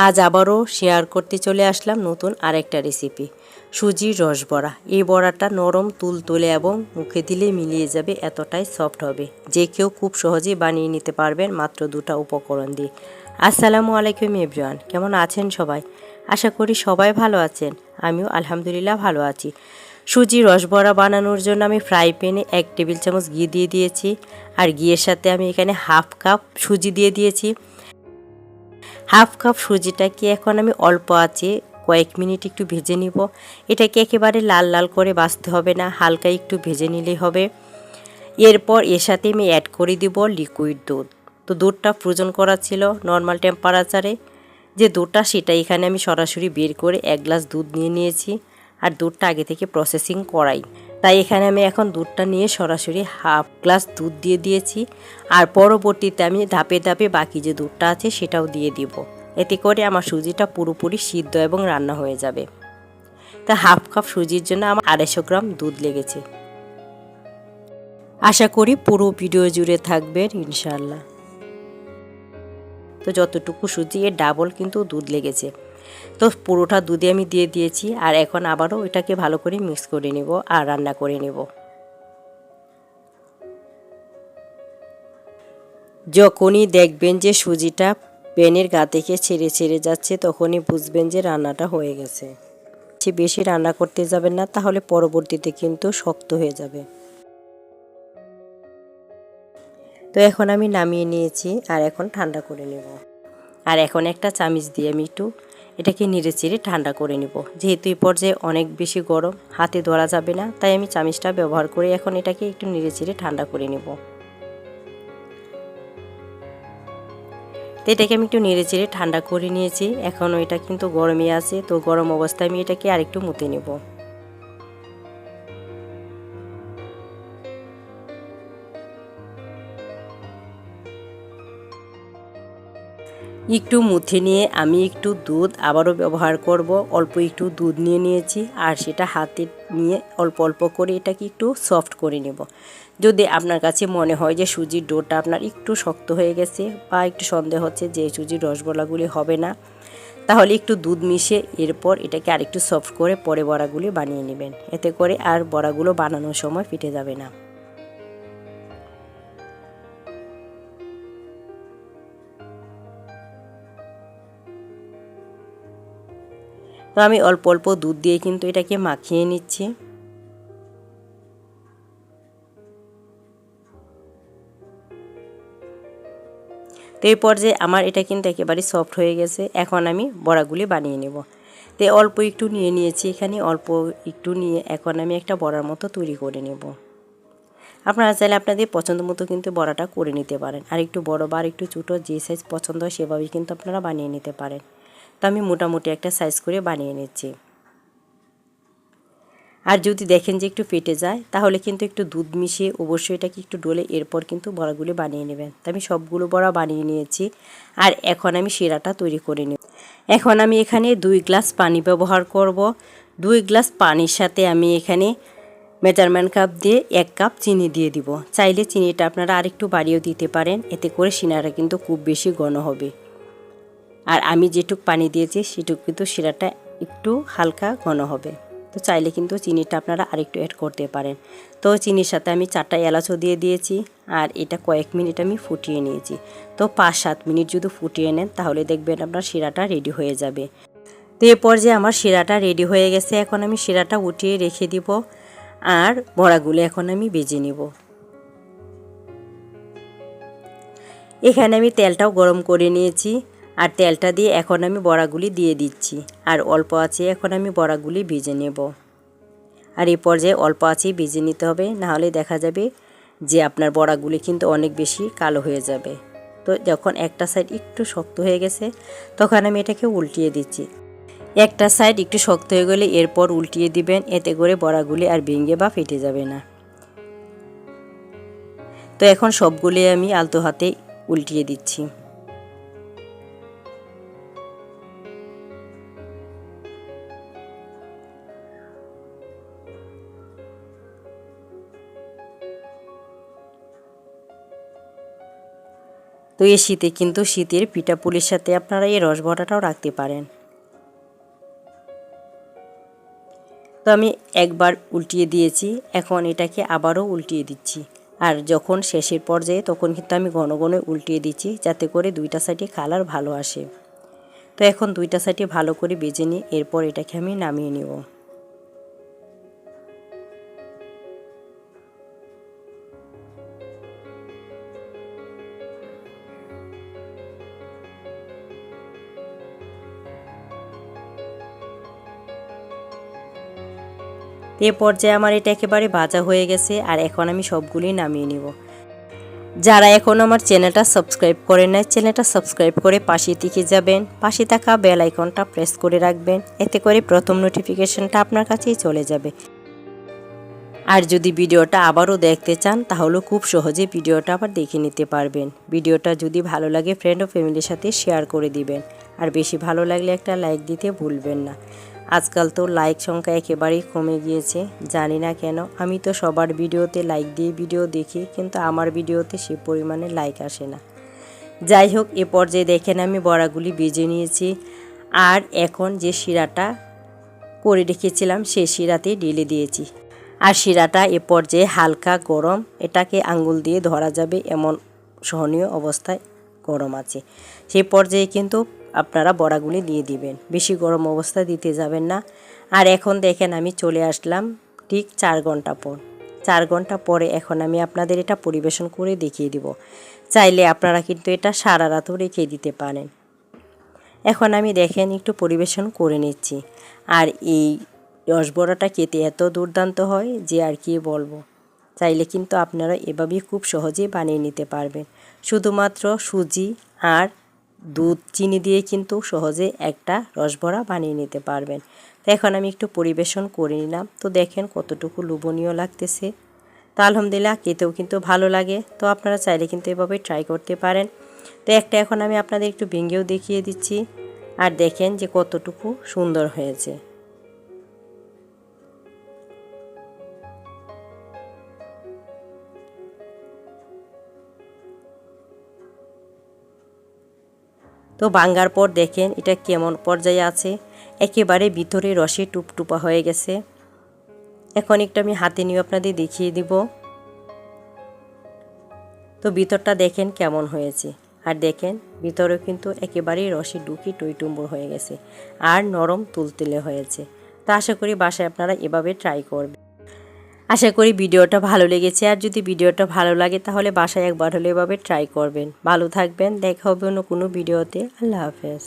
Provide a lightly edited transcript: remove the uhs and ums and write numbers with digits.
আজ আবারও শেয়ার করতে চলে আসলাম নতুন আরেকটা রেসিপি সুজির রসবড়া। এই বড়াটা নরম তুলতুলে এবং মুখে দিলে মিলিয়ে যাবে, এতটাই সফট হবে যে কেউ খুব সহজেই বানিয়ে নিতে পারবেন মাত্র দুটো উপকরণ দিয়ে। আসসালামু আলাইকুম এভরিওয়ান, কেমন আছেন সবাই? আশা করি সবাই ভালো আছেন। আমিও আলহামদুলিল্লাহ ভালো আছি। সুজির রসবড়া বানানোর জন্য আমি ফ্রাই প্যানে 1 টেবিল চামচ ঘি দিয়ে দিয়েছি, আর ঘিয়ের সাথে আমি এখানে হাফ কাপ সুজি দিয়ে দিয়েছি। হাফ কাপ সুজিটাকে এখন আমি অল্প আঁচে কয়েক মিনিট একটু ভেজে নিব। এটাকে একেবারে লাল লাল করে ভাজতে হবে না, হালকা একটু ভেজে নিলেই হবে। এরপর এর সাথে আমি অ্যাড করে দিব লিকুইড দুধ। তো দুধটা ফ্রোজন করা ছিল নর্মাল টেম্পারেচারে, যে দুধটা সেটা এখানে আমি সরাসরি বের করে 1 গ্লাস দুধ নিয়ে নিয়েছি। আর দুধটা আগে থেকে প্রসেসিং করাই, তাই এখানে আমি এখন দুধটা নিয়ে সরাসরি হাফ গ্লাস দুধ দিয়ে দিয়েছি। আর পরবর্তীতে আমি ধাপে ধাপে বাকি যে দুধটা আছে সেটাও দিয়ে দিব। এতে করে আমার সুজিটা পুরোপুরি সিদ্ধ এবং রান্না হয়ে যাবে। তা হাফ কাপ সুজির জন্য আমার 250 গ্রাম দুধ লেগেছে। আশা করি পুরো ভিডিও জুড়ে থাকবেন ইনশাআল্লাহ। তো যতটুকু সুজি এর ডাবল কিন্তু দুধ লেগেছে। তো পুরোটা দুধে আমি দিয়ে দিয়েছি, আর এখন আবারও এটাকে ভালো করে মিক্স করে নেব আর রান্না করে নেব। যখনই দেখবেন যে সুজিটা প্যানের গা থেকে ছেড়ে ছেড়ে যাচ্ছে, তখনই বুঝবেন যে রান্নাটা হয়ে গেছে। বেশি রান্না করতে যাবেন না, তাহলে পরবর্তীতে কিন্তু শক্ত হয়ে যাবে। তো এখন আমি নামিয়ে নিয়েছি, আর এখন ঠান্ডা করে নেব। আর এখন একটা চামচ দিয়ে আমি একটু এটাকে নেড়ে চেড়ে ঠান্ডা করে নেব। যেহেতু এই পর্যায়ে অনেক বেশি গরম, হাতে ধরা যাবে না, তাই আমি চামচটা ব্যবহার করে এখন এটাকে একটু নেড়ে চেড়ে ঠান্ডা করে নেব। তো এটাকে আমি একটু নেড়ে চেড়ে ঠান্ডা করে নিয়েছি। এখনও এটা কিন্তু গরমই আছে, তো গরম অবস্থায় আমি এটাকে আরেকটু মুতে নেব। একটু মুথে নিয়ে আমি একটু দুধ আবারও ব্যবহার করব। অল্প একটু দুধ নিয়ে নিয়েছি, আর সেটা হাতে নিয়ে অল্প অল্প করে এটাকে একটু সফট করে নেব। যদি আপনার কাছে মনে হয় যে সুজির ডোটা আপনার একটু শক্ত হয়ে গেছে, বা একটু সন্দেহ হচ্ছে যে সুজির রসগোল্লাগুলি হবে না, তাহলে একটু দুধ মিশিয়ে এরপর এটাকে আরেকটু সফট করে পরে বড়াগুলি বানিয়ে নেবেন। এতে করে আর বড়াগুলো বানানোর সময় ফেটে যাবে না। তো আমি অল্প অল্প দুধ দিয়ে কিন্তু এটাকে মাখিয়ে নিচ্ছি। তো এই পর্যায়ে আমার এটা কিন্তু একেবারে সফট হয়ে গেছে। এখন আমি বড়াগুলি বানিয়ে নেব। তো অল্প একটু নিয়ে নিয়েছি, এখানে অল্প একটু নিয়ে এখন আমি একটা বড়ার মতো তৈরি করে নেব। আপনারা চাইলে আপনাদের পছন্দ মতো কিন্তু বড়াটা করে নিতে পারেন। আর একটু বড় বা আর একটু ছোটো, যে সাইজ পছন্দ হয় সেভাবেই কিন্তু আপনারা বানিয়ে নিতে পারেন। তো আমি মোটামুটি একটা সাইজ করে বানিয়ে নিচ্ছি। আর যদি দেখেন যে একটু ফেটে যায়, তাহলে কিন্তু একটু দুধ মিশিয়ে অবশ্যই এটাকে একটু ডলে এরপর কিন্তু বড়াগুলি বানিয়ে নেবেন। তো আমি সবগুলো বড়া বানিয়ে নিয়েছি, আর এখন আমি শিরাটা তৈরি করে নেব। এখন আমি এখানে 2 গ্লাস পানি ব্যবহার করব। 2 গ্লাস পানির সাথে আমি এখানে মেজারমেন্ট কাপ দিয়ে 1 কাপ চিনি দিয়ে দিব। চাইলে চিনিটা আপনারা আরেকটু বাড়িয়েও দিতে পারেন, এতে করে শিরাটা কিন্তু খুব বেশি ঘন হবে। আর আমি যেটুক পানি দিয়েছি সেটুক কিন্তু শিরাটা একটু হালকা ঘন হবে। তো চাইলে কিন্তু চিনিটা আপনারা আরেকটু অ্যাড করতে পারেন। তো চিনির সাথে আমি 4টা এলাচও দিয়ে দিয়েছি, আর এটা কয়েক মিনিট আমি ফুটিয়ে নিয়েছি। তো 5-7 মিনিট যদি ফুটিয়ে নেন, তাহলে দেখবেন আপনার শিরাটা রেডি হয়ে যাবে। তো এ পর্যায়ে আমার শিরাটা রেডি হয়ে গেছে। এখন আমি শিরাটা উঠিয়ে রেখে দিব, আর বড়াগুলো এখন আমি ভেজে নিব। এখানে আমি তেলটাও গরম করে নিয়েছি, আর তেলটা দিয়ে এখন আমি বড়াগুলি দিয়ে দিচ্ছি। আর অল্প আছে এখন আমি বড়াগুলি ভেজে নেব। আর এই পর্যায়ে অল্প আঁচেই ভেজে নিতে হবে, নাহলে দেখা যাবে যে আপনার বড়াগুলি কিন্তু অনেক বেশি কালো হয়ে যাবে। তো যখন একটা সাইড একটু শক্ত হয়ে গেছে, তখন আমি এটাকে উল্টিয়ে দিচ্ছি। একটা সাইড একটু শক্ত হয়ে গেলে এরপর উল্টিয়ে দিবেন, এতে করে বড়াগুলি আর ভেঙে বা ফেটে যাবে না। তো এখন সবগুলি আমি আলতো হাতে উল্টিয়ে দিচ্ছি। তো এই শীতে কিন্তু শীতের পিঠাপুলির সাথে আপনারা এই রসবড়াটাও রাখতে পারেন। তো আমি একবার উল্টিয়ে দিয়েছি, এখন এটাকে আবারও উল্টিয়ে দিচ্ছি। আর যখন শেষের পর্যায়ে তখন কিন্তু আমি ঘন ঘন উল্টিয়ে দিচ্ছি, যাতে করে দুইটা সাইডে কালার ভালো আসে। তো এখন দুইটা সাইডে ভালো করে ভেজে নিই, এরপর এটাকে আমি নামিয়ে নেব। এ পর্যায়ে আমার এটা একেবারে ভাজা হয়ে গেছে, আর এখন আমি সবগুলোই নামিয়ে নিব। যারা এখন আমার চ্যানেলটা সাবস্ক্রাইব করেন নাই, চ্যানেলটা সাবস্ক্রাইব করে পাশে থেকে যাবেন, পাশে থাকা বেল আইকনটা প্রেস করে রাখবেন, এতে করে প্রথম নোটিফিকেশনটা আপনার কাছেই চলে যাবে। আর যদি ভিডিওটা আবারও দেখতে চান তাহলে খুব সহজে ভিডিওটা আবার দেখে নিতে পারবেন। ভিডিওটা যদি ভালো লাগে ফ্রেন্ড ও ফ্যামিলির সাথে শেয়ার করে দিবেন, আর বেশি ভালো লাগলে একটা লাইক দিতে ভুলবেন না। আজকাল তো লাইক সংখ্যা একেবারেই কমে গিয়েছে, জানি না কেন। আমি তো সবার ভিডিওতে লাইক দিয়ে ভিডিও দেখি, কিন্তু আমার ভিডিওতে সে পরিমাণে লাইক আসে না। যাই হোক, এ পর্যায়ে দেখেন আমি বড়াগুলি ভেজে নিয়েছি, আর এখন যে শিরাটা করে রেখেছিলাম সেই শিরাতেই ঢেলে দিয়েছি। আর শিরাটা এ পর্যায়ে হালকা গরম, এটাকে আঙ্গুল দিয়ে ধরা যাবে এমন সহনীয় অবস্থায় গরম আছে। সেই পর্যায়ে কিন্তু আপনারা বড়াগুলি দিয়ে দিবেন, বেশি গরম অবস্থা দিতে যাবেন না। আর এখন দেখেন আমি চলে আসলাম ঠিক 4 ঘন্টা পর। 4 ঘন্টা পরে এখন আমি আপনাদের এটা পরিবেশন করে দেখিয়ে দিব। চাইলে আপনারা কিন্তু এটা সারা রাতও রেখে দিতে পারেন। এখন আমি দেখেন একটু পরিবেশন করে নিচ্ছি। আর এই রসবড়াটা খেতে এত দুর্দান্ত হয় যে আর কি বলবো। চাইলে কিন্তু আপনারা এভাবেই খুব সহজেই বানিয়ে নিতে পারবেন। শুধুমাত্র সুজি আর দুধ চিনি দিয়ে কিন্তু সহজে একটা রসবড়া বানিয়ে নিতে পারবেন। তো এখন আমি একটু পরিবেশন করে নিলাম। তো দেখেন কতটুকু লোভনীয় লাগতেছে। তো আলহামদুলিল্লাহ খেতেও কিন্তু ভালো লাগে। তো আপনারা চাইলে কিন্তু এভাবে ট্রাই করতে পারেন। তো একটা এখন আমি আপনাদের একটু ভেঙেও দেখিয়ে দিচ্ছি, আর দেখেন যে কতটুকু সুন্দর হয়েছে। তো ভাঙার পর দেখেন এটা কেমন পর্যায়ে আছে, একেবারে ভিতরে রসে টুপটুপা হয়ে গেছে। এখন একটু আমি হাতে নিয়ে আপনাদের দেখিয়ে দিব। তো ভিতরটা দেখেন কেমন হয়েছে, আর দেখেন ভিতরেও কিন্তু একেবারেই রসে ঢুকি টইটুম্বর হয়ে গেছে, আর নরম তুলতুলে হয়েছে। তো আশা করি বাসায় আপনারা এভাবে ট্রাই করবেন। আশা করি ভিডিওটা ভালো লেগেছে, আর যদি ভিডিওটা ভালো লাগে তাহলে বাসায় একবার হলে এভাবে ট্রাই করবেন। ভালো থাকবেন, দেখা হবে অন্য কোনো ভিডিওতে। আল্লাহ হাফেজ।